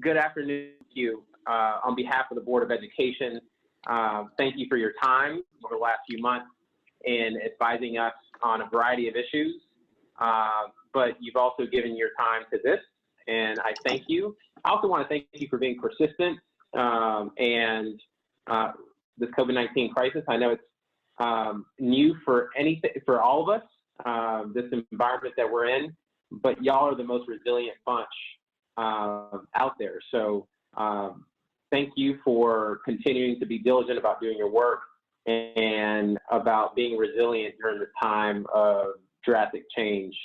good afternoon to you. On behalf of the Board of Education, thank you for your time over the last few months in advising us on a variety of issues, but you've also given your time to this, and I thank you. I also want to thank you for being persistent and this COVID-19 crisis. I know it's new for all of us, this environment that we're in, but y'all are the most resilient bunch out there. So thank you for continuing to be diligent about doing your work and about being resilient during this time of drastic change.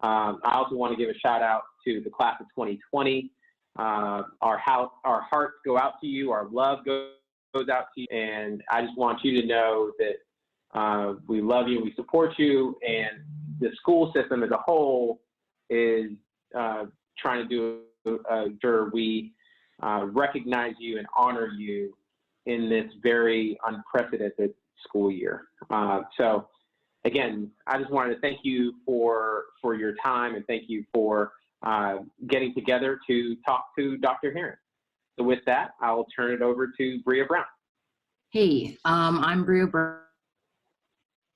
I also want to give a shout out to the class of 2020. Our hearts go out to you, our love goes out to you, and I just want you to know that we love you, we support you, and the school system as a whole is trying to do sure we recognize you and honor you in this very unprecedented school year. So again, I just wanted to thank you for your time, and thank you for getting together to talk to Dr. Herring. So with that, I'll turn it over to Bria Brown. Hey, I'm Bria Brown.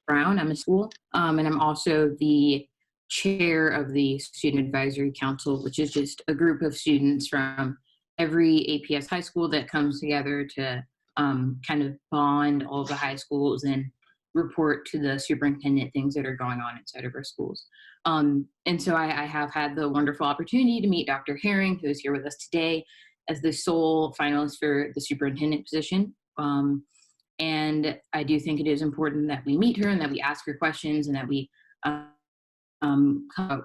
I'm a school, and I'm also the chair of the Student Advisory Council, which is just a group of students from every APS high school that comes together to kind of bond all the high schools and report to the superintendent things that are going on inside of our schools. And so I have had the wonderful opportunity to meet Dr. Herring, who is here with us today as the sole finalist for the superintendent position. And I do think it is important that we meet her and that we ask her questions and that we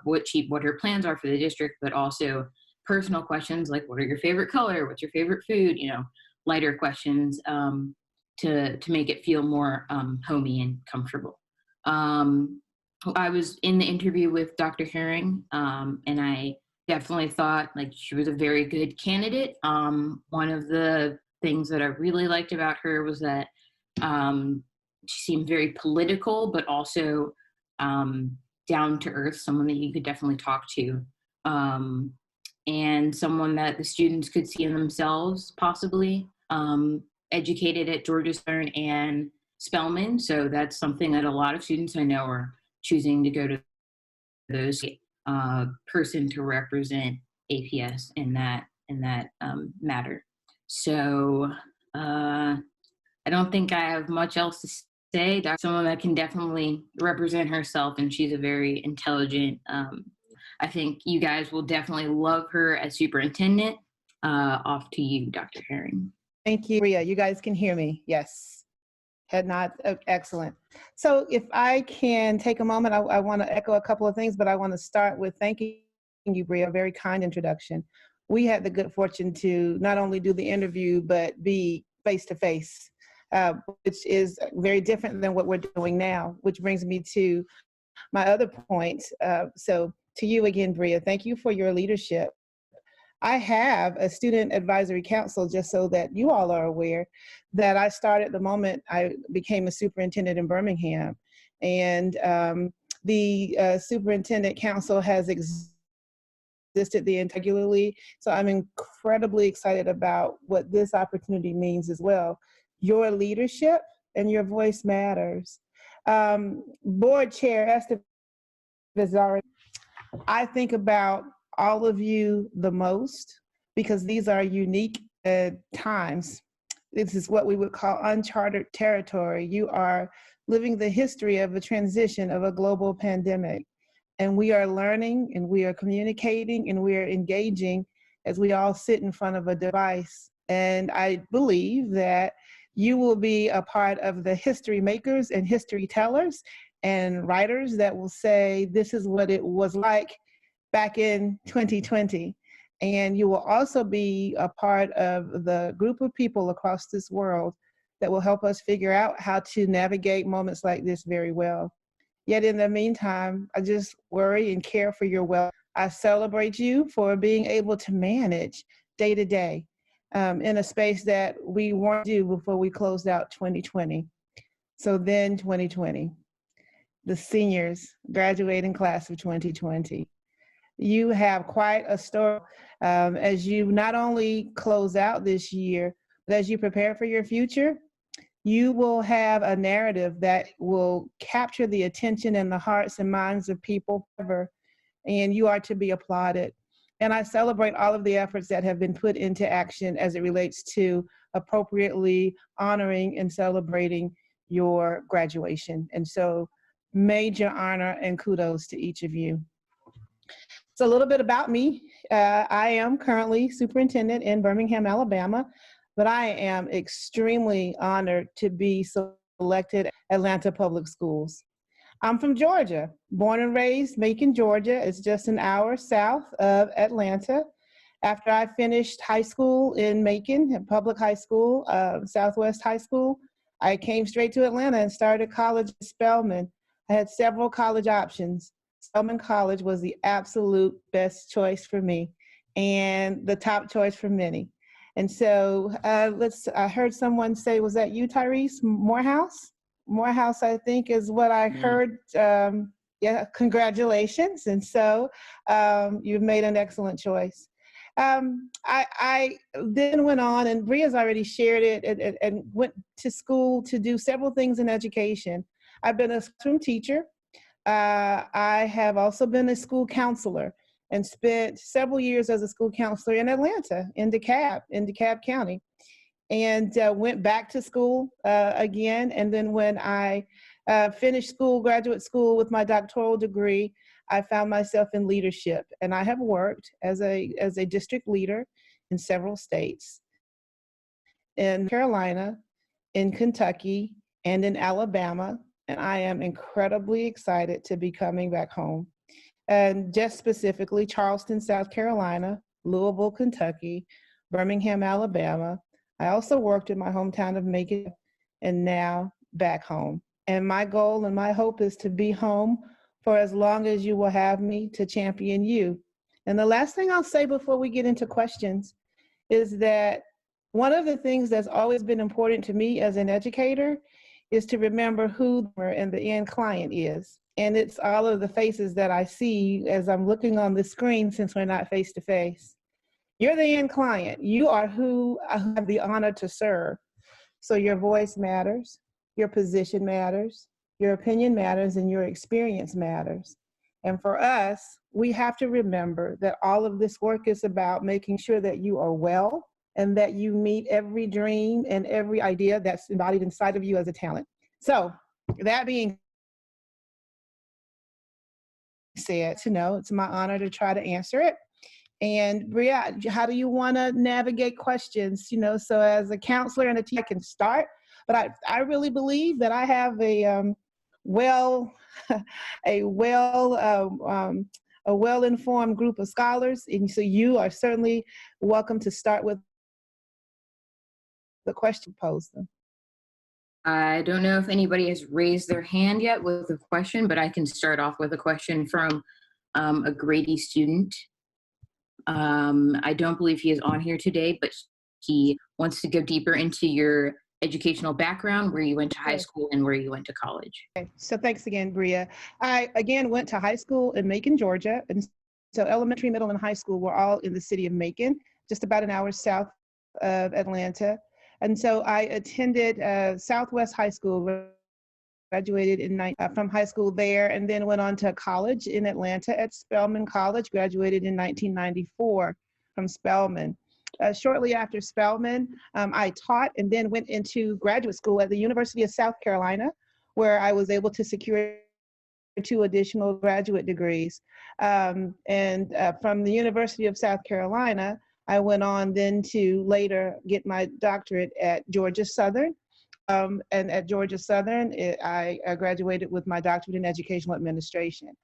what her plans are for the district, but also personal questions like, what are your favorite color? What's your favorite food? You know, lighter questions to make it feel more homey and comfortable. I was in the interview with Dr. Herring, and I definitely thought like she was a very good candidate. One of the things that I really liked about her was that she seemed very political, but also down to earth, someone that you could definitely talk to, and someone that the students could see in themselves, possibly. Educated at Georgia Southern and Spelman, so that's something that a lot of students I know are choosing to go to those person to represent APS in that matter. So I don't think I have much else to say. Someone that can definitely represent herself, and she's a very intelligent. I think you guys will definitely love her as superintendent. Off to you, Dr. Herring. Thank you, Bria. You guys can hear me? Yes. Head nod. Excellent. So if I can take a moment, I want to echo a couple of things, but I want to start with thanking you, Bria. A very kind introduction. We had the good fortune to not only do the interview, but be face-to-face, which is very different than what we're doing now, which brings me to my other point. So to you again, Bria, thank you for your leadership. I have a student advisory council, just so that you all are aware, that I started the moment I became a superintendent in Birmingham. And the superintendent council has existed regularly. So I'm incredibly excited about what this opportunity means as well. Your leadership and your voice matters. Board Chair Estevizari, I think about all of you the most, because these are unique times. This is what we would call uncharted territory. You are living the history of a transition of a global pandemic. And we are learning, and we are communicating, and we are engaging as we all sit in front of a device. And I believe that you will be a part of the history makers and history tellers and writers that will say, this is what it was like back in 2020. And you will also be a part of the group of people across this world that will help us figure out how to navigate moments like this very well. Yet in the meantime, I just worry and care for your well. I celebrate you for being able to manage day to day in a space that we weren't do before we closed out 2020. So then 2020, the seniors, graduating class of 2020. You have quite a story as you not only close out this year, but as you prepare for your future. You will have a narrative that will capture the attention and the hearts and minds of people forever, and you are to be applauded. And I celebrate all of the efforts that have been put into action as it relates to appropriately honoring and celebrating your graduation. And so, major honor and kudos to each of you. So, a little bit about me. I am currently superintendent in Birmingham, Alabama, but I am extremely honored to be selected at Atlanta Public Schools. I'm from Georgia, born and raised Macon, Georgia. It's just an hour south of Atlanta. After I finished high school in Macon, at public high school, Southwest High School, I came straight to Atlanta and started college at Spelman. I had several college options. Spelman College was the absolute best choice for me and the top choice for many. And so I heard someone say, was that you, Tyrese? Morehouse? Morehouse, I think, is what I heard. Yeah, congratulations. And so you've made an excellent choice. I then went on, and Bria's already shared it, and went to school to do several things in education. I've been a classroom teacher. I have also been a school counselor and spent several years as a school counselor in Atlanta, in DeKalb County. And went back to school again. And then when I finished school, graduate school with my doctoral degree, I found myself in leadership. And I have worked as a district leader in several states, in Carolina, in Kentucky, and in Alabama. And I am incredibly excited to be coming back home. And just specifically, Charleston, South Carolina, Louisville, Kentucky, Birmingham, Alabama. I also worked in my hometown of Macon, and now back home. And my goal and my hope is to be home for as long as you will have me to champion you. And the last thing I'll say before we get into questions is that one of the things that's always been important to me as an educator is to remember who and the end client is. And it's all of the faces that I see as I'm looking on the screen, since we're not face to face. You're the end client. You are who I have the honor to serve. So your voice matters, your position matters, your opinion matters, and your experience matters. And for us, we have to remember that all of this work is about making sure that you are well and that you meet every dream and every idea that's embodied inside of you as a talent. So that being said, it's my honor to try to answer it. And Bria, how do you want to navigate questions? So as a counselor and a teacher, I can start, but I really believe that I have a well-informed group of scholars, and so you are certainly welcome to start with the question posed. I don't know if anybody has raised their hand yet with a question, but I can start off with a question from a Grady student. I don't believe he is on here today, but he wants to go deeper into your educational background, where you went to high school and where you went to college. Okay, so thanks again, Bria. I, again, went to high school in Macon, Georgia. And so elementary, middle, and high school were all in the city of Macon, just about an hour south of Atlanta. And so I attended Southwest High School, graduated from high school there, and then went on to college in Atlanta at Spelman College, graduated in 1994 from Spelman. Shortly after Spelman, I taught and then went into graduate school at the University of South Carolina, where I was able to secure 2 additional graduate degrees. And from the University of South Carolina, I went on then to later get my doctorate at Georgia Southern. And at Georgia Southern, I graduated with my doctorate in educational administration.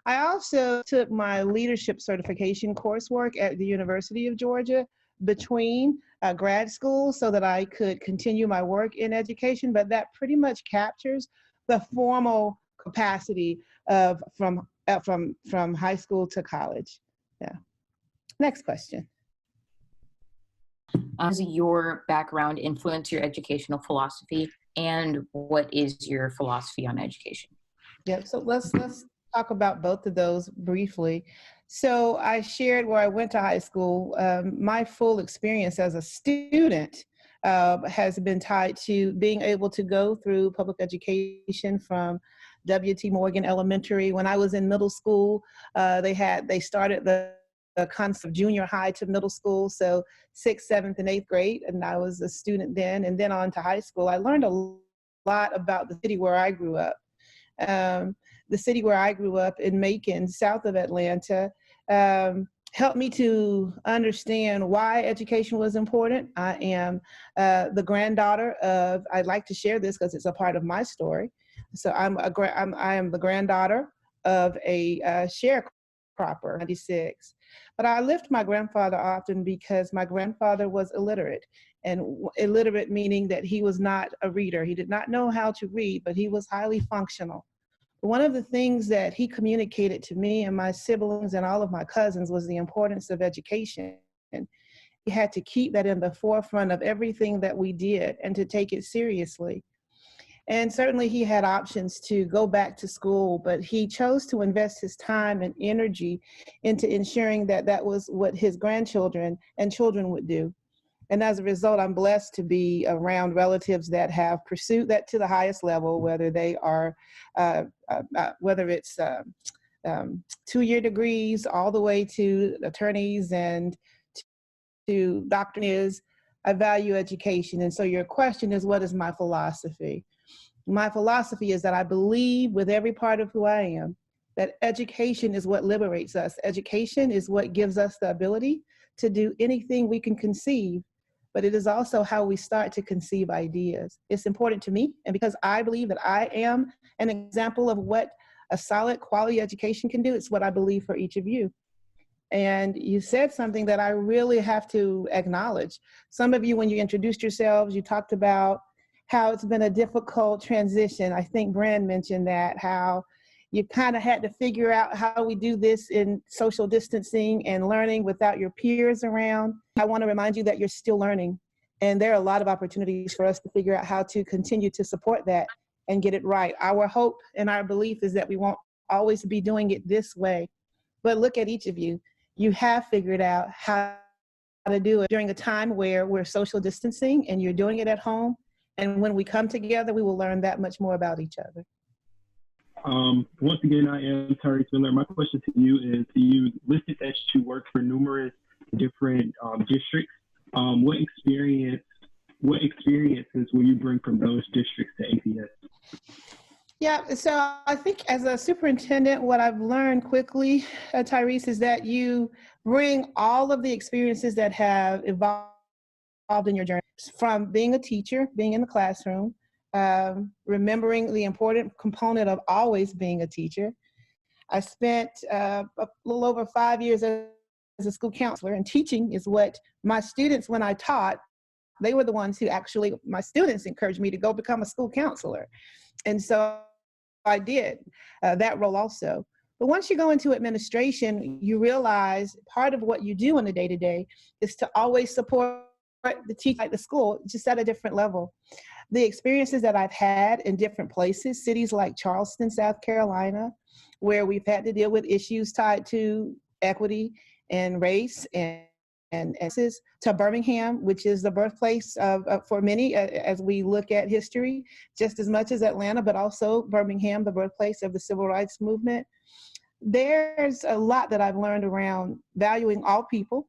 I also took my leadership certification coursework at the University of Georgia between grad school so that I could continue my work in education, but that pretty much captures the formal capacity of from high school to college. Yeah. Next question. How does your background influence your educational philosophy, and what is your philosophy on education? Yeah, so let's talk about both of those briefly. So I shared where I went to high school. My full experience as a student has been tied to being able to go through public education from W.T. Morgan Elementary. When I was in middle school, they started the concept of junior high to middle school, so 6th, 7th, and 8th grade, and I was a student then, and then on to high school. I learned a lot about the city where I grew up. The city where I grew up in Macon, south of Atlanta, helped me to understand why education was important. I am the granddaughter of, I'd like to share this because it's a part of my story. So I am the granddaughter of a sharecropper, 96. But I lift my grandfather often because my grandfather was illiterate. And illiterate meaning that he was not a reader. He did not know how to read, but he was highly functional. One of the things that he communicated to me and my siblings and all of my cousins was the importance of education. And he had to keep that in the forefront of everything that we did and to take it seriously. And certainly he had options to go back to school, but he chose to invest his time and energy into ensuring that that was what his grandchildren and children would do. And as a result, I'm blessed to be around relatives that have pursued that to the highest level, whether they are, whether it's 2-year degrees all the way to attorneys and to doctors. I value education. And so your question is, what is my philosophy? My philosophy is that I believe with every part of who I am, that education is what liberates us. Education is what gives us the ability to do anything we can conceive, but it is also how we start to conceive ideas. It's important to me, and because I believe that I am an example of what a solid quality education can do, it's what I believe for each of you. And you said something that I really have to acknowledge. Some of you, when you introduced yourselves, you talked about how it's been a difficult transition. I think Bran mentioned that, how you kind of had to figure out how we do this in social distancing and learning without your peers around. I want to remind you that you're still learning. And there are a lot of opportunities for us to figure out how to continue to support that and get it right. Our hope and our belief is that we won't always be doing it this way. But look at each of you. You have figured out how to do it during a time where we're social distancing and you're doing it at home. And when we come together, we will learn that much more about each other. Once again, I am Terry Spindler. My question to you is, you listed that you work for numerous different districts. What experiences will you bring from those districts to APS? Yeah, so I think as a superintendent, what I've learned quickly, Tyrese, is that you bring all of the experiences that have evolved in your journey, from being a teacher, being in the classroom, remembering the important component of always being a teacher. I spent a little over 5 years as a school counselor, and teaching is what my students, when I taught, they were the ones who actually, my students encouraged me to go become a school counselor. And so I did that role also. But once you go into administration, you realize part of what you do on a day-to-day is to always support the teacher at the school, just at a different level. The experiences that I've had in different places, cities like Charleston, South Carolina, where we've had to deal with issues tied to equity and race and to Birmingham, which is the birthplace of for many, as we look at history, just as much as Atlanta, but also Birmingham, the birthplace of the civil rights movement. There's a lot that I've learned around valuing all people,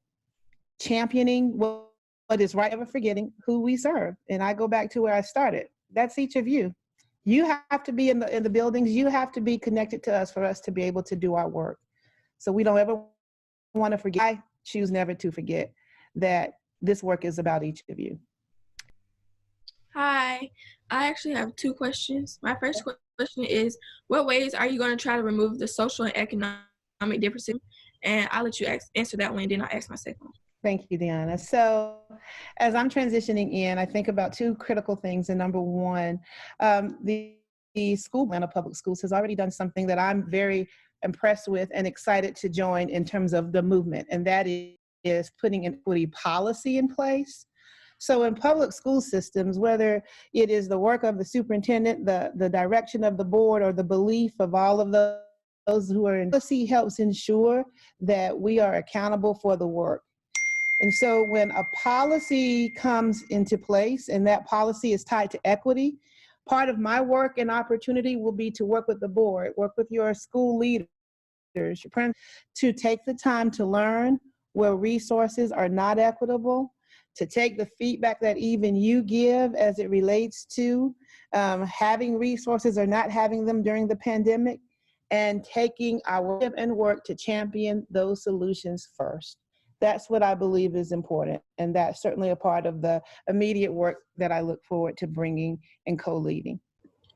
championing what is right, ever forgetting who we serve. And I go back to where I started. That's each of you. You have to be in the buildings. You have to be connected to us for us to be able to do our work. So we don't ever want to forget. I choose never to forget that this work is about each of you. Hi, I actually have 2 questions. My first question is, what ways are you going to try to remove the social and economic differences? And I'll let you answer that one, and then I'll ask my second one. Thank you, Deanna. So as I'm transitioning in, I think about 2 critical things. And number one, the school, Atlanta Public Schools, has already done something that I'm very impressed with and excited to join in terms of the movement, and that is putting an equity policy in place. So in public school systems, whether it is the work of the superintendent, the direction of the board, or the belief of all of those who are in policy helps ensure that we are accountable for the work. And so when a policy comes into place and that policy is tied to equity, part of my work and opportunity will be to work with the board, work with your school leaders, your parents, to take the time to learn where resources are not equitable, to take the feedback that even you give as it relates to having resources or not having them during the pandemic, and taking our and work to champion those solutions first. That's what I believe is important. And that's certainly a part of the immediate work that I look forward to bringing and co-leading.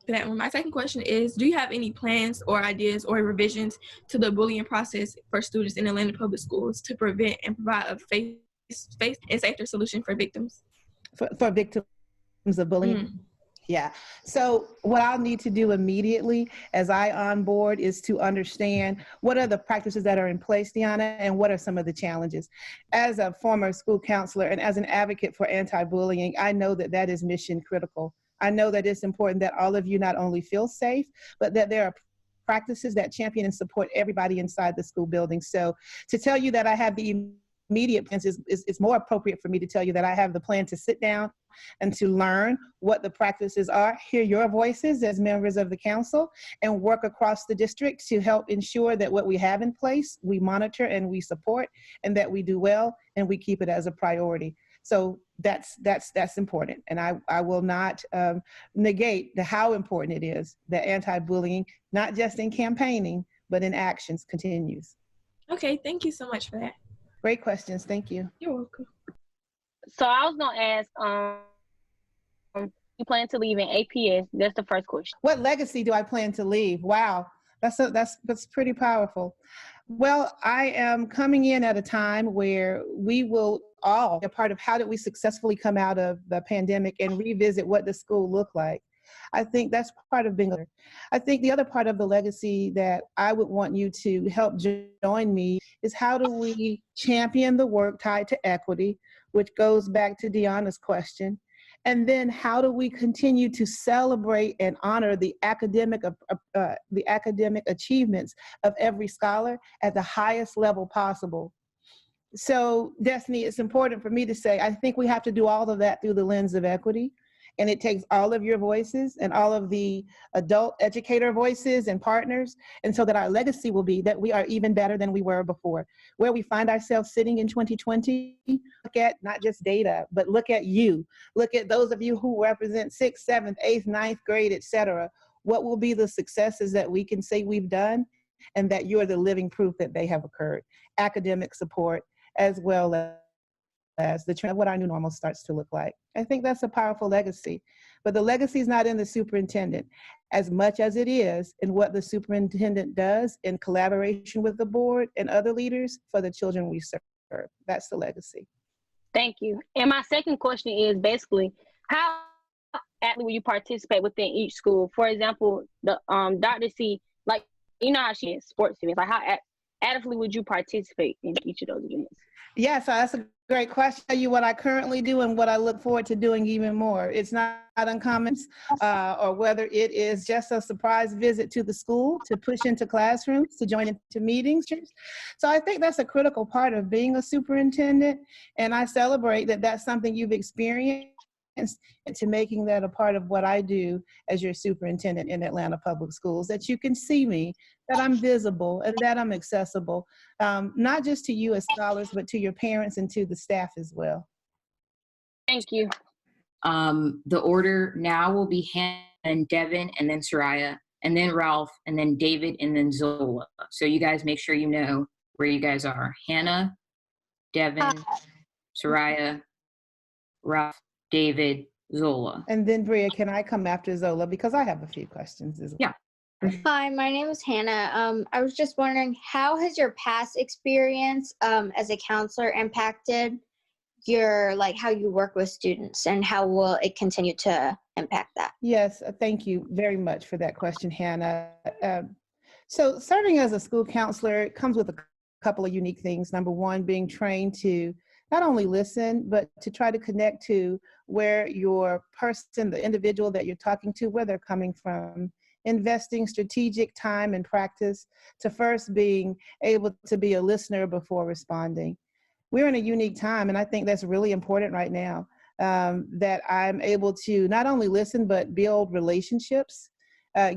That one. My second question is, do you have any plans or ideas or revisions to the Boolean process for students in Atlanta public schools to prevent and provide a face and safer solution for victims? For victims of bullying? Yeah. So what I'll need to do immediately as I onboard is to understand what are the practices that are in place, Deanna, and what are some of the challenges. As a former school counselor and as an advocate for anti-bullying, I know that that is mission critical. I know that it's important that all of you not only feel safe, but that there are practices that champion and support everybody inside the school building. So to tell you that I have the immediate plans is more appropriate for me to tell you that I have the plan to sit down and to learn what the practices are, hear your voices as members of the council, and work across the district to help ensure that what we have in place, we monitor and we support, and that we do well and we keep it as a priority. So that's important. And I will not negate how important it is that anti-bullying, not just in campaigning, but in actions, continues. Okay, thank you so much for that. Great questions. Thank you. You're welcome. So I was gonna ask, you plan to leave in APS? That's the first question. What legacy do I plan to leave? Wow, that's pretty powerful. Well, I am coming in at a time where we will all be a part of how did we successfully come out of the pandemic and revisit what the school looked like. I think that's part of being a leader. I think the other part of the legacy that I would want you to help join me is how do we champion the work tied to equity, which goes back to Deanna's question. And then how do we continue to celebrate and honor the academic achievements of every scholar at the highest level possible? So, Destiny, it's important for me to say, I think we have to do all of that through the lens of equity. And it takes all of your voices and all of the adult educator voices and partners. And so that our legacy will be that we are even better than we were before. Where we find ourselves sitting in 2020, look at not just data, but look at you. Look at those of you who represent 6th, 7th, 8th, 9th grade, et cetera. What will be the successes that we can say we've done and that you are the living proof that they have occurred? Academic support, as well as the trend of what our new normal starts to look like. I think that's a powerful legacy. But the legacy is not in the superintendent as much as it is in what the superintendent does in collaboration with the board and other leaders for the children we serve. That's the legacy. Thank you. And my second question is basically, how actively will you participate within each school? For example, the Dr. C, like, you know how she is, sports events, like how actively would you participate in each of those events? Yeah, so that's a great question. I'll tell you what I currently do and what I look forward to doing even more. It's not uncommon, or whether it is just a surprise visit to the school, to push into classrooms, to join into meetings. So I think that's a critical part of being a superintendent, and I celebrate that that's something you've experienced, and to making that a part of what I do as your superintendent in Atlanta Public Schools, that you can see me, that I'm visible, and that I'm accessible, not just to you as scholars, but to your parents and to the staff as well. Thank you. The order now will be Hannah and Devin, and then Soraya, and then Ralph, and then David, and then Zola. So you guys make sure you know where you guys are. Hannah, Devin, Soraya, Ralph, David, Zola. And then Bria, can I come after Zola? Because I have a few questions as well. Yeah. Hi, my name is Hannah. I was just wondering, how has your past experience as a counselor impacted your, like, how you work with students, and how will it continue to impact that? Yes, thank you very much for that question, Hannah. So serving as a school counselor comes with a couple of unique things. Number one, being trained to not only listen, but to try to connect to where your person, the individual that you're talking to, where they're coming from investing strategic time and practice to first being able to be a listener before responding. We're in a unique time, and I think that's really important right now, that I'm able to not only listen, but build relationships,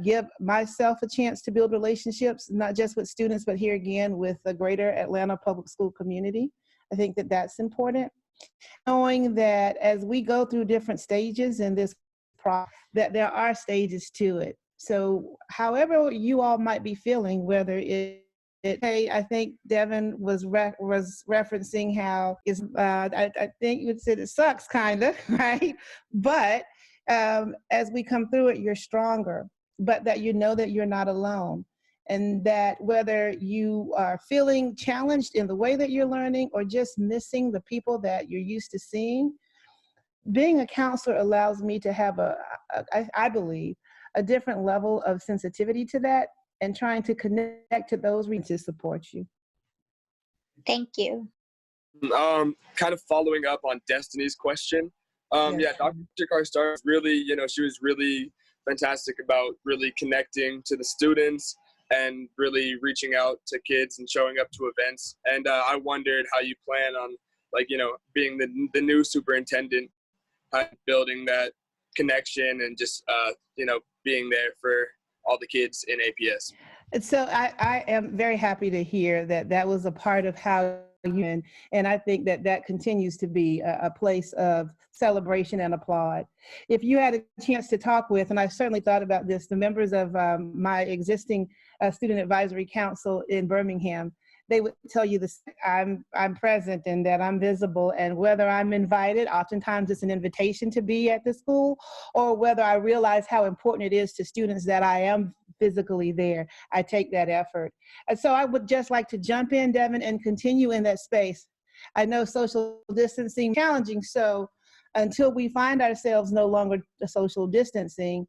give myself a chance to build relationships, not just with students, but here again with the greater Atlanta public school community. I think that that's important. Knowing that as we go through different stages in this process, that there are stages to it. So however you all might be feeling, whether hey, I think Devin was referencing how I think you said it sucks, kind of, right? But as we come through it, you're stronger, but that you know that you're not alone. And that whether you are feeling challenged in the way that you're learning or just missing the people that you're used to seeing, being a counselor allows me to have I believe, a different level of sensitivity to that, and trying to connect to those to support you. Thank you. Kind of following up on Destiny's question. Yes. Yeah, Dr. Karstar really, she was really fantastic about really connecting to the students and really reaching out to kids and showing up to events. And I wondered how you plan on, being the new superintendent, building that connection and just, being there for all the kids in APS. And so I am very happy to hear that that was a part of how you, and I think that that continues to be a place of celebration and applaud. If you had a chance to talk with, and I certainly thought about this, the members of my existing Student Advisory Council in Birmingham, they would tell you this: I'm present and that I'm visible, and whether I'm invited, oftentimes it's an invitation to be at the school, or whether I realize how important it is to students that I am physically there, I take that effort. And so I would just like to jump in, Devin, and continue in that space. I know social distancing is challenging, so until we find ourselves no longer social distancing,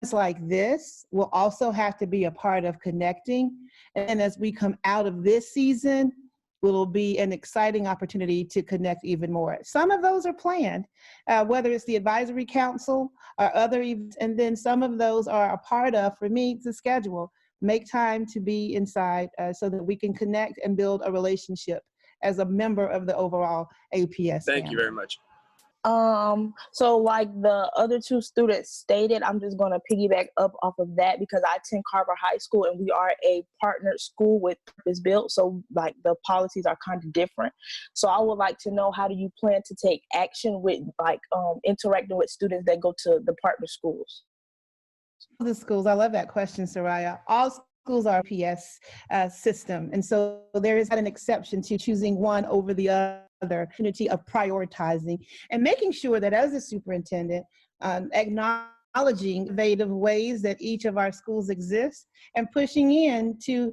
it's like this will also have to be a part of connecting. And as we come out of this season, will be an exciting opportunity to connect even more. Some of those are planned, whether it's the advisory council or other events, and then some of those are a part of, for me, the schedule. Make time to be inside so that we can connect and build a relationship as a member of the overall APS Thank family. you very much. So like the other two students stated, I'm just going to piggyback up off of that because I attend Carver High School and we are a partnered school with Purpose Built. So like the policies are kind of different. So I would like to know, how do you plan to take action with interacting with students that go to the partner schools? The schools, I love that question, Soraya. All schools are APS system. And so there is not an exception to choosing one over the other, opportunity of prioritizing and making sure that as a superintendent, acknowledging innovative ways that each of our schools exist and pushing in to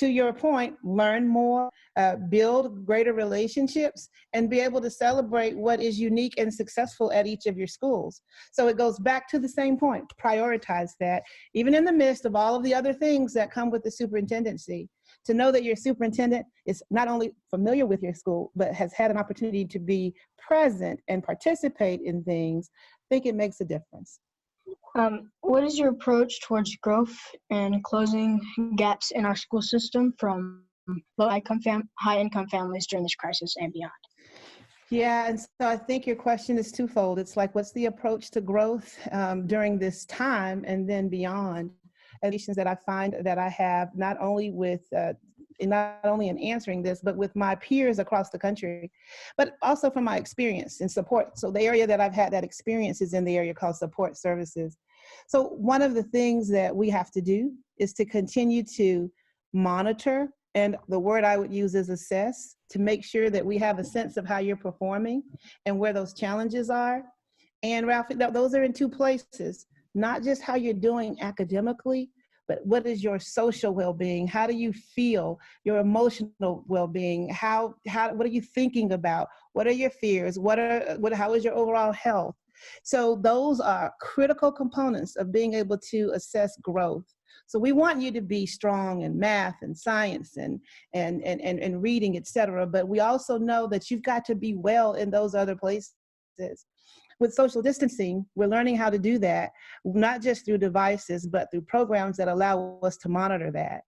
your point, learn more, build greater relationships, and be able to celebrate what is unique and successful at each of your schools. So it goes back to the same point, prioritize that, even in the midst of all of the other things that come with the superintendency. To know that your superintendent is not only familiar with your school, but has had an opportunity to be present and participate in things, I think it makes a difference. What is your approach towards growth and closing gaps in our school system from high-income families during this crisis and beyond? Yeah, and so I think your question is twofold. It's like, what's the approach to growth during this time and then beyond? Educations that I find that I have not only in answering this, but with my peers across the country, but also from my experience in support. So the area that I've had that experience is in the area called support services. So one of the things that we have to do is to continue to monitor, and the word I would use is assess, to make sure that we have a sense of how you're performing and where those challenges are. And Ralph, those are in two places. Not just how you're doing academically, but what is your social well-being? How do you feel? Your emotional well-being? What are you thinking about? What are your fears? How is your overall health? So those are critical components of being able to assess growth. So we want you to be strong in math and science and reading, et cetera, but we also know that you've got to be well in those other places. with social distancing, we're learning how to do that, not just through devices, but through programs that allow us to monitor that.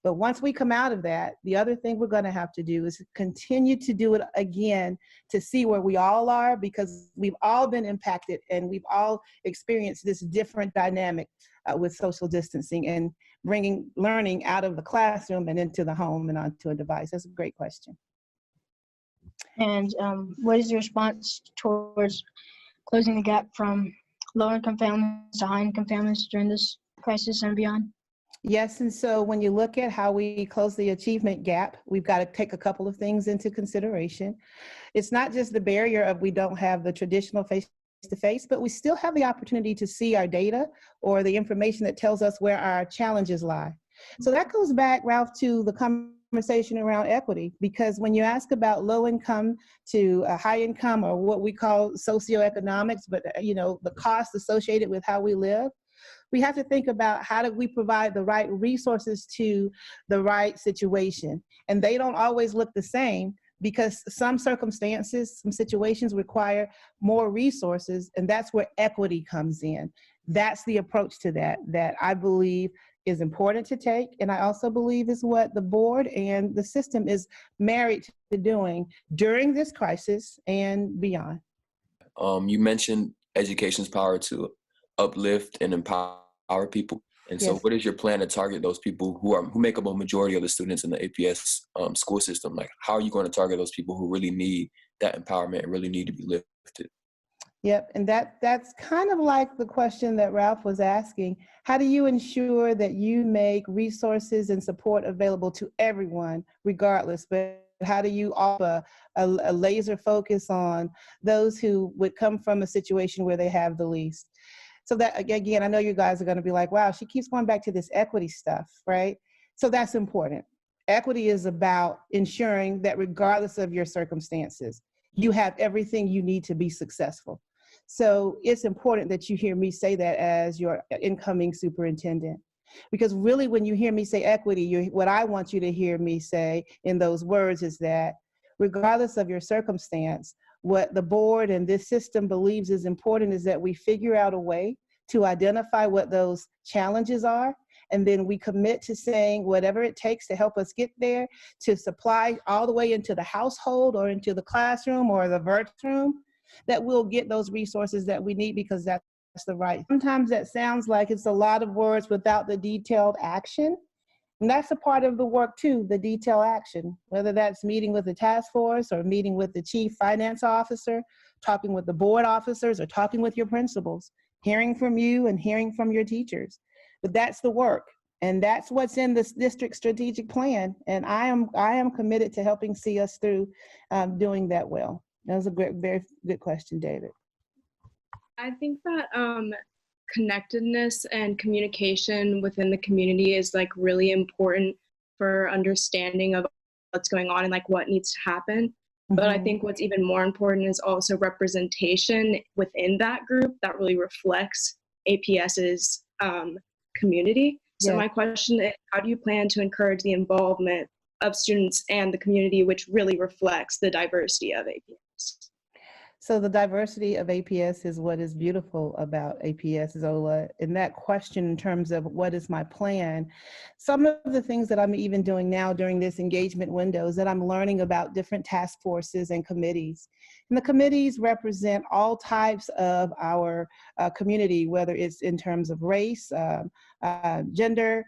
But once we come out of that, the other thing we're going to have to do is continue to do it again to see where we all are, because we've all been impacted and we've all experienced this different dynamic with social distancing and bringing learning out of the classroom and into the home and onto a device. That's a great question. And what is your response towards closing the gap from low-income families to high-income families during this crisis and beyond? Yes, and so when you look at how we close the achievement gap, we've got to take a couple of things into consideration. It's not just the barrier of we don't have the traditional face-to-face, but we still have the opportunity to see our data or the information that tells us where our challenges lie. So that goes back, Ralph, to the conversation around equity, because when you ask about low income to high income, or what we call socioeconomics, but the cost associated with how we live, we have to think about how do we provide the right resources to the right situation. And they don't always look the same, because some circumstances, some situations require more resources, and that's where equity comes in. That's the approach to that I believe is important to take, and I also believe is what the board and the system is married to doing during this crisis and beyond. You mentioned education's power to uplift and empower people. And so Yes. what is your plan to target those people who make up a majority of the students in the APS school system? Like, how are you going to target those people who really need that empowerment and really need to be lifted? Yep, and that's kind of like the question that Ralph was asking. How do you ensure that you make resources and support available to everyone, regardless? But how do you offer a laser focus on those who would come from a situation where they have the least? So that, again, I know you guys are going to be like, wow, she keeps going back to this equity stuff, right? So that's important. Equity is about ensuring that regardless of your circumstances, you have everything you need to be successful. So it's important that you hear me say that as your incoming superintendent. Because really, when you hear me say equity, what I want you to hear me say in those words is that regardless of your circumstance, what the board and this system believes is important is that we figure out a way to identify what those challenges are, and then we commit to saying whatever it takes to help us get there, to supply all the way into the household or into the classroom or the virtual room, that we'll get those resources that we need, because that's the right. Sometimes that sounds like it's a lot of words without the detailed action. And that's a part of the work too, the detailed action, whether that's meeting with the task force or meeting with the chief finance officer, talking with the board officers, or talking with your principals, hearing from you and hearing from your teachers. But that's the work. And that's what's in this district strategic plan. And I am committed to helping see us through doing that well. That was a very good question, David. I think that connectedness and communication within the community is like really important for understanding of what's going on and like what needs to happen. Mm-hmm. But I think what's even more important is also representation within that group that really reflects APS's community. So my question is, how do you plan to encourage the involvement of students and the community, which really reflects the diversity of APS? So the diversity of APS is what is beautiful about APS, Zola. And that question in terms of what is my plan, some of the things that I'm even doing now during this engagement window is that I'm learning about different task forces and committees. And the committees represent all types of our community, whether it's in terms of race, gender,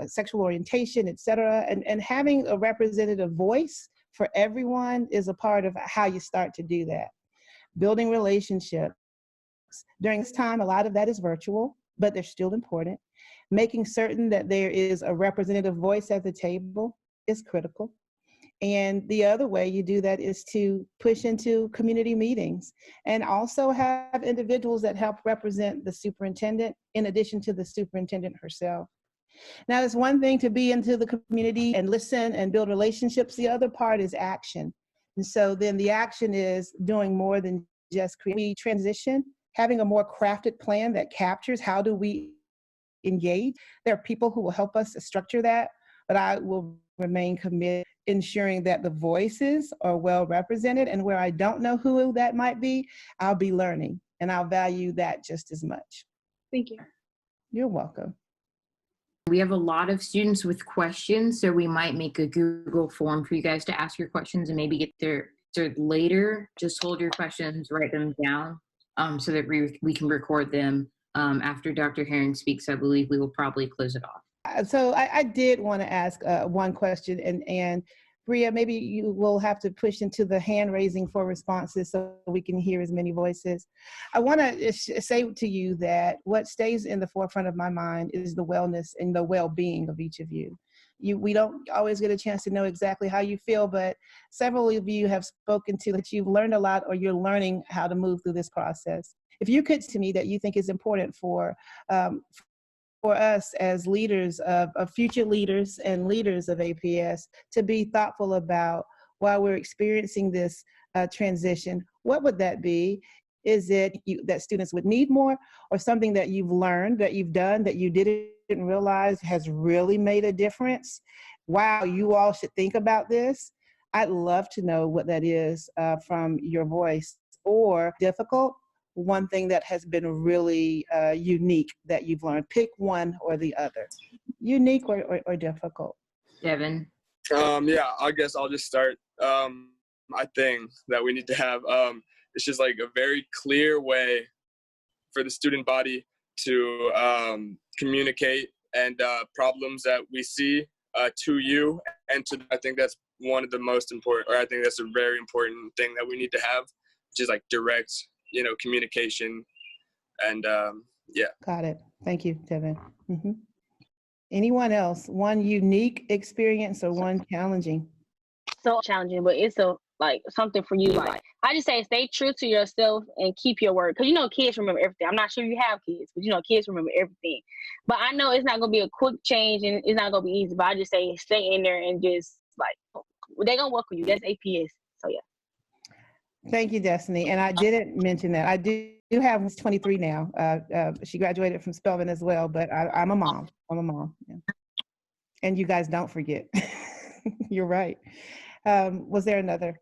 sexual orientation, et cetera. And having a representative voice for everyone is a part of how you start to do that. Building relationships. During this time, a lot of that is virtual, but they're still important. Making certain that there is a representative voice at the table is critical. And the other way you do that is to push into community meetings and also have individuals that help represent the superintendent in addition to the superintendent herself. Now, it's one thing to be into the community and listen and build relationships. The other part is action. And so then the action is doing more than just we transition, having a more crafted plan that captures how do we engage. There are people who will help us structure that, but I will remain committed ensuring that the voices are well represented, and where I don't know who that might be, I'll be learning. and I'll value that just as much. Thank you. You're welcome. We have a lot of students with questions, so we might make a Google form for you guys to ask your questions and maybe get their answered later. Just hold your questions, write them down, so that we can record them. After Dr. Herring speaks, I believe we will probably close it off. So I did want to ask one question, and Bria, maybe you will have to push into the hand raising for responses so we can hear as many voices. I want to say to you that what stays in the forefront of my mind is the wellness and the well-being of each of you. We don't always get a chance to know exactly how you feel, but several of you have spoken to that you've learned a lot or you're learning how to move through this process. If you could to me that you think is important for us as leaders of future leaders and leaders of APS to be thoughtful about while we're experiencing this transition, what would that be? Is it that students would need more, or something that you've learned, that you've done, that you didn't realize has really made a difference? Wow, you all should think about this. I'd love to know what that is from your voice. Or difficult, one thing that has been really unique that you've learned. Pick one or the other. Unique or difficult? Devin. Yeah, I guess I'll just start. I think that we need to have, it's just like a very clear way for the student body to communicate and problems that we see to you. And I think that's one of the most important, or I think that's a very important thing that we need to have, which is like direct, communication. And yeah. Got it. Thank you, Devin. Mm-hmm. Anyone else? One unique experience or one challenging? So challenging, but it's something for you. Like, I just say stay true to yourself and keep your word. Because kids remember everything. I'm not sure you have kids, but kids remember everything. But I know it's not going to be a quick change and it's not going to be easy. But I just say stay in there and just they're going to work with you. That's APS. So yeah. Thank you, Destiny. And I didn't mention that. I do have, who's 23 now. She graduated from Spelman as well, but I'm a mom. Yeah. And you guys don't forget. You're right. Was there another?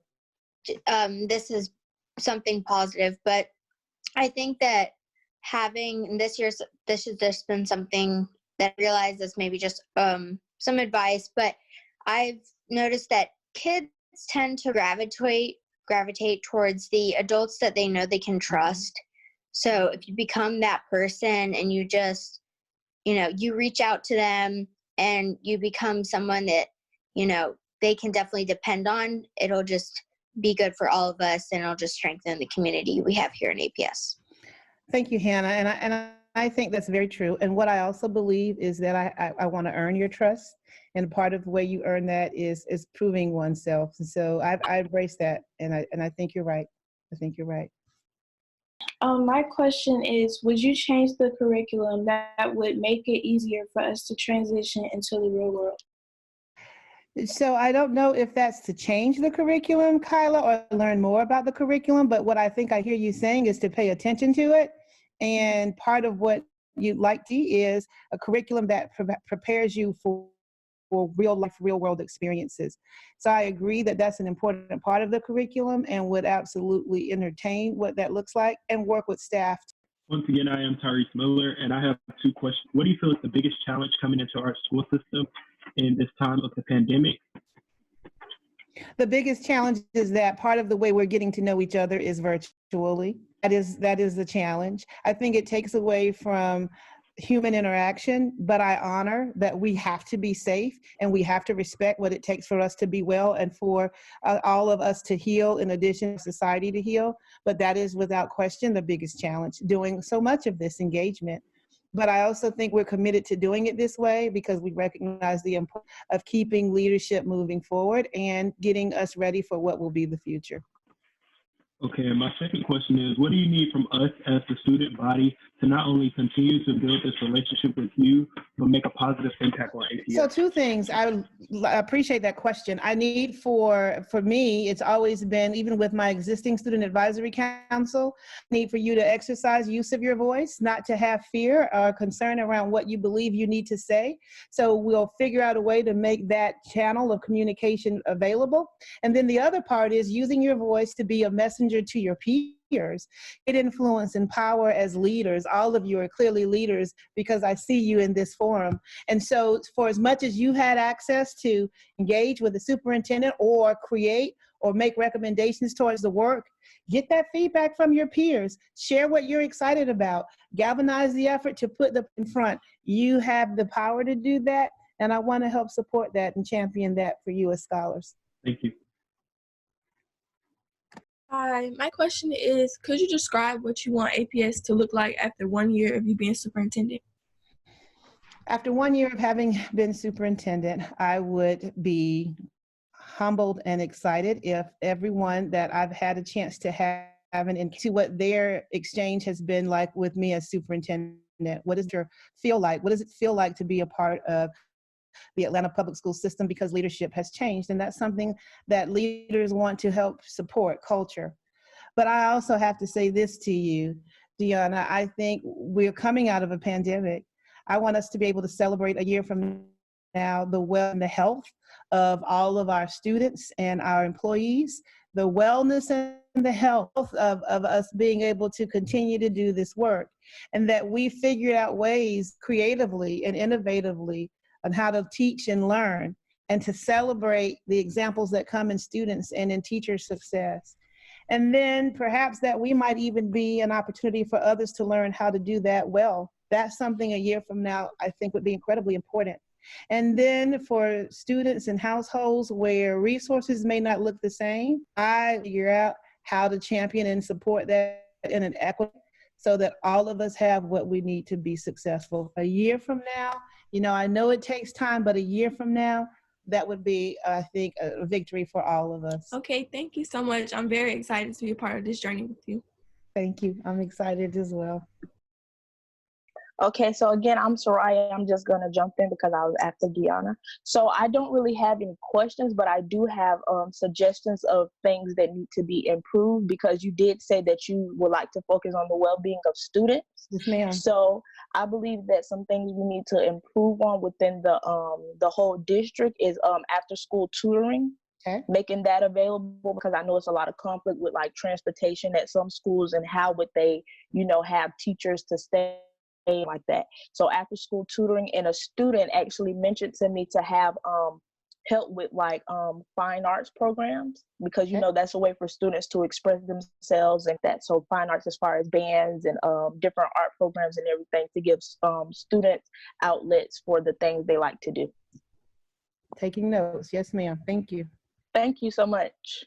This is something positive, but I think that having this has just been something that I realized is maybe just some advice, but I've noticed that kids tend to gravitate towards the adults that they know they can trust. So if you become that person and you just, you reach out to them and you become someone that, they can definitely depend on, it'll just be good for all of us and it'll just strengthen the community we have here in APS. Thank you, Hannah. And I think that's very true. And what I also believe is that I want to earn your trust. And part of the way you earn that is proving oneself. And so I embrace that. And I think you're right. I think you're right. My question is, would you change the curriculum that would make it easier for us to transition into the real world? So I don't know if that's to change the curriculum, Kyla, or learn more about the curriculum, but what I think I hear you saying is to pay attention to it. And part of what you'd like to see is a curriculum that prepares you for real life, real world experiences. So I agree that that's an important part of the curriculum and would absolutely entertain what that looks like and work with staff. Once again, I am Tyrese Miller, and I have two questions. What do you feel is the biggest challenge coming into our school system in this time of the pandemic? The biggest challenge is that part of the way we're getting to know each other is virtually. That is the challenge. I think it takes away from human interaction, but I honor that we have to be safe and we have to respect what it takes for us to be well and for all of us to heal in addition to society to heal. But that is without question the biggest challenge, doing so much of this engagement. But I also think we're committed to doing it this way because we recognize the importance of keeping leadership moving forward and getting us ready for what will be the future. Okay, and my second question is, what do you need from us as the student body to not only continue to build this relationship with you, but make a positive impact on APS? So two things. I appreciate that question. I need for me, it's always been, even with my existing student advisory council, need for you to exercise use of your voice, not to have fear or concern around what you believe you need to say. So we'll figure out a way to make that channel of communication available. And then the other part is using your voice to be a messenger to your peers peers. It influence and power as leaders. All of you are clearly leaders because I see you in this forum. And so for as much as you had access to engage with the superintendent or create or make recommendations towards the work, get that feedback from your peers. Share what you're excited about. Galvanize the effort to put them in front. You have the power to do that, and I want to help support that and champion that for you as scholars. Thank you. Hi, my question is, could you describe what you want APS to look like after 1 year of you being superintendent? After 1 year of having been superintendent, I would be humbled and excited if everyone that I've had a chance to have and into what their exchange has been like with me as superintendent. What does it feel like? What does it feel like to be a part of the Atlanta public school system, because leadership has changed, and that's something that leaders want to help support, culture. But I also have to say this to you, Deanna, I think we're coming out of a pandemic. I want us to be able to celebrate a year from now the well and the health of all of our students and our employees, the wellness and the health of us being able to continue to do this work, and that we figured out ways creatively and innovatively on how to teach and learn, and to celebrate the examples that come in students and in teacher success. And then perhaps that we might even be an opportunity for others to learn how to do that well. That's something a year from now I think would be incredibly important. And then for students and households where resources may not look the same, I figure out how to champion and support that in an equity so that all of us have what we need to be successful. A year from now, you know, I know it takes time, but a year from now, that would be, I think, a victory for all of us. Okay, thank you so much. I'm very excited to be a part of this journey with you. Thank you. I'm excited as well. Okay, so again, I'm Soraya. I'm just gonna jump in because I was after Deanna. So I don't really have any questions, but I do have suggestions of things that need to be improved, because you did say that you would like to focus on the well-being of students. Yes, ma'am. So I believe that some things we need to improve on within the whole district is after-school tutoring. Okay. Making that available, because I know it's a lot of conflict with like transportation at some schools, and how would they, you know, have teachers to stay like that. So after school tutoring, and a student actually mentioned to me to have help with like fine arts programs, because you know that's a way for students to express themselves and that. So fine arts as far as bands and different art programs and everything, to give students outlets for the things they like to do. Taking notes. Yes, ma'am. Thank you. Thank you so much.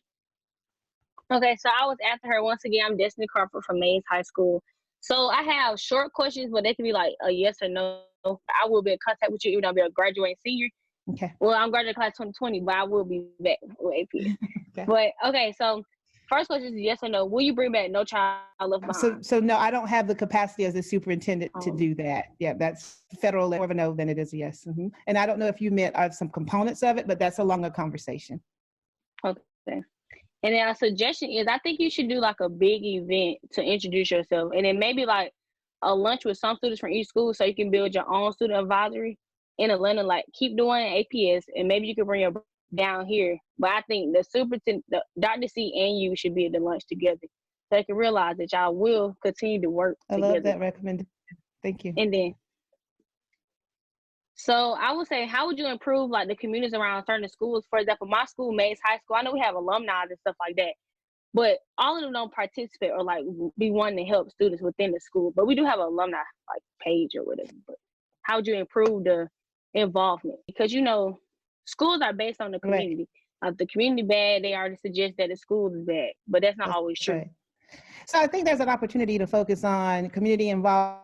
Okay, so I was after her. Once again, I'm Destiny Crawford from Mays High School. So I have short questions, but they can be like a yes or no. I will be in contact with you even though I'll be a graduating senior. Okay. Well, I'm graduating class 2020, but I will be back with APS. Okay. But okay, so first question is yes or no. Will you bring back No Child Left Behind? So no, I don't have the capacity as a superintendent to do that. Yeah, that's federal. More of a no than it is a yes. Mm-hmm. And I don't know if you meant some components of it, but that's a longer conversation. Okay. And then a suggestion is, I think you should do like a big event to introduce yourself, and then maybe like a lunch with some students from each school, so you can build your own student advisory in Atlanta. Like keep doing APS, and maybe you can bring your down here. But I think the superintendent, Dr. C, and you should be at the lunch together, so they can realize that y'all will continue to work together. I love that recommendation. Thank you. And then, so I would say, how would you improve like the communities around certain schools? For example, my school, Mays High School, I know we have alumni and stuff like that, but all of them don't participate or like be wanting to help students within the school. But we do have an alumni like page or whatever. But how would you improve the involvement? Because you know, schools are based on the community. Right. If the community bad, they already suggest that the school is bad, but that's not always true. Right. So I think there's an opportunity to focus on community involvement,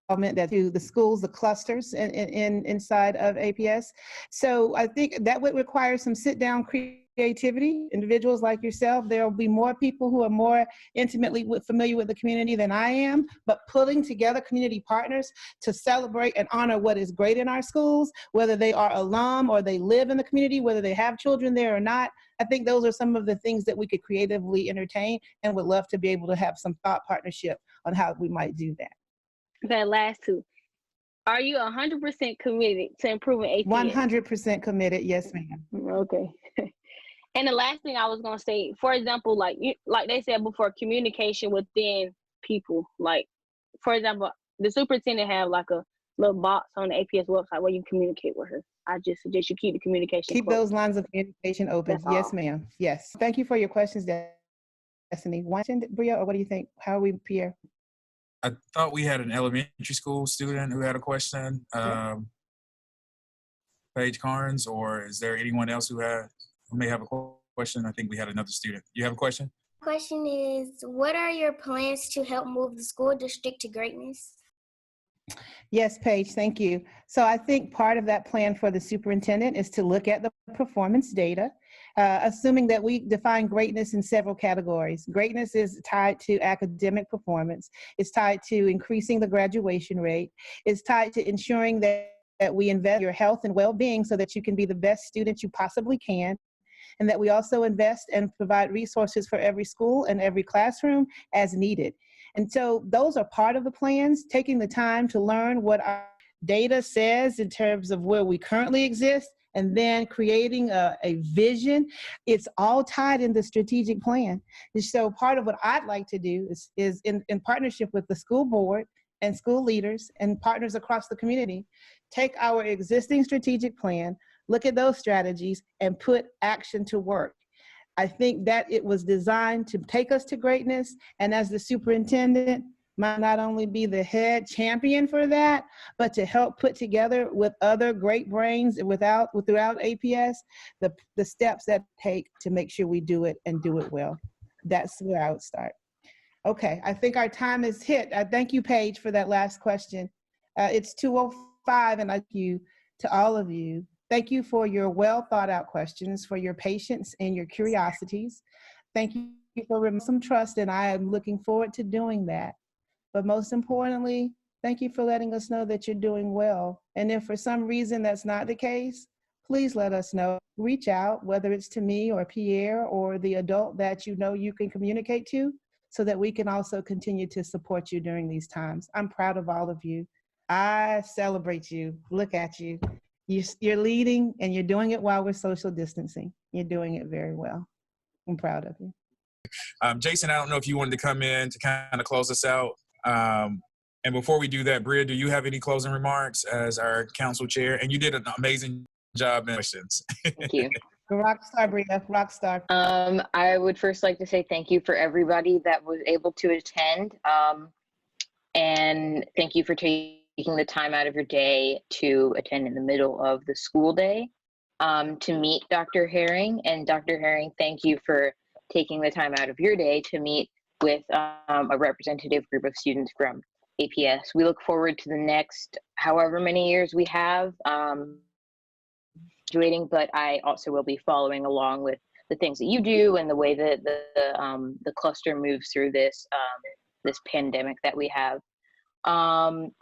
that to the schools, the clusters inside of APS. So I think that would require some sit-down creativity. Individuals like yourself, there will be more people who are more intimately familiar with the community than I am, but pulling together community partners to celebrate and honor what is great in our schools, whether they are alum or they live in the community, whether they have children there or not. I think those are some of the things that we could creatively entertain, and would love to be able to have some thought partnership on how we might do that. Okay, last two. Are you 100% committed to improving APS? 100% committed, yes, ma'am. Okay. And the last thing I was gonna say, for example, like they said before, communication within people. Like, for example, the superintendent have like a little box on the APS website where you communicate with her. I just suggest you keep the communication. Keep those lines of communication open. That's Yes, all. ma'am. Yes. Thank you for your questions, Destiny. One, Bria, or what do you think? How are we, Pierre? I thought we had an elementary school student who had a question. Paige Carnes, or is there anyone else who may have a question? I think we had another student. You have a question? Question is, what are your plans to help move the school district to greatness? Yes, Paige, thank you. So I think part of that plan for the superintendent is to look at the performance data, assuming that we define greatness in several categories. Greatness is tied to academic performance. It's tied to increasing the graduation rate. It's tied to ensuring that we invest in your health and well-being so that you can be the best student you possibly can, and that we also invest and provide resources for every school and every classroom as needed. And so those are part of the plans, taking the time to learn what our data says in terms of where we currently exist, and then creating a vision. It's all tied in the strategic plan. And so part of what I'd like to do is in partnership with the school board and school leaders and partners across the community, take our existing strategic plan, look at those strategies, and put action to work. I think that it was designed to take us to greatness, and as the superintendent, might not only be the head champion for that, but to help put together with other great brains throughout APS, the steps that take to make sure we do it and do it well. That's where I would start. Okay, I think our time is hit. I thank you, Paige, for that last question. It's 2:05, and I thank you to all of you. Thank you for your well thought out questions, for your patience and your curiosities. Thank you for some trust, and I am looking forward to doing that. But most importantly, thank you for letting us know that you're doing well. And if for some reason that's not the case, please let us know. Reach out, whether it's to me or Pierre or the adult that you know you can communicate to, so that we can also continue to support you during these times. I'm proud of all of you. I celebrate you. Look at you. You're leading, and you're doing it while we're social distancing. You're doing it very well. I'm proud of you. Jason, I don't know if you wanted to come in to kind of close us out. And before we do that, Bria, do you have any closing remarks as our council chair? And you did an amazing job in questions. Thank you. Rock star, Bria, rock star. I would first like to say thank you for everybody that was able to attend. And thank you for taking the time out of your day to attend in the middle of the school day to meet Dr. Herring. And Dr. Herring, thank you for taking the time out of your day to meet with a representative group of students from APS. We look forward to the next however many years we have graduating, but I also will be following along with the things that you do and the way that the cluster moves through this pandemic that we have.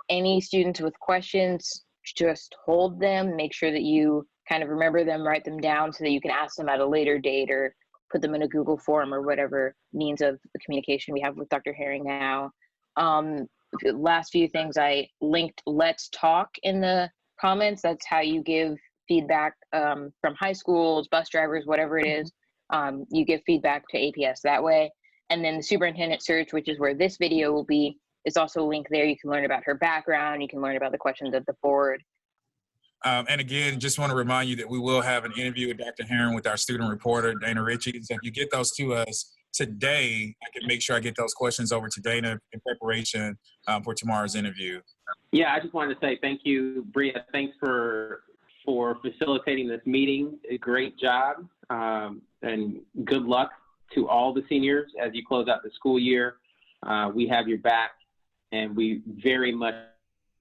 Any students with questions, just hold them, make sure that you kind of remember them, write them down so that you can ask them at a later date or put them in a Google form or whatever means of the communication we have with Dr. Herring now. Last few things, I linked Let's Talk in the comments. That's how you give feedback from high schools, bus drivers, whatever it is. You give feedback to APS that way. And then the superintendent search, which is where this video will be, is also linked there. You can learn about her background. You can learn about the questions at the board. And again, just want to remind you that we will have an interview with Dr. Herring with our student reporter, Dana Ritchie. So if you get those to us today, I can make sure I get those questions over to Dana in preparation for tomorrow's interview. Yeah, I just wanted to say thank you, Bria. Thanks for facilitating this meeting. A great job, and good luck to all the seniors as you close out the school year. We have your back, and we very much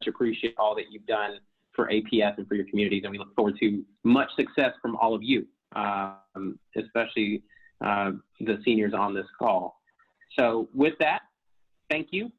appreciate all that you've done for APS and for your communities, and we look forward to much success from all of you, especially the seniors on this call. So with that, thank you.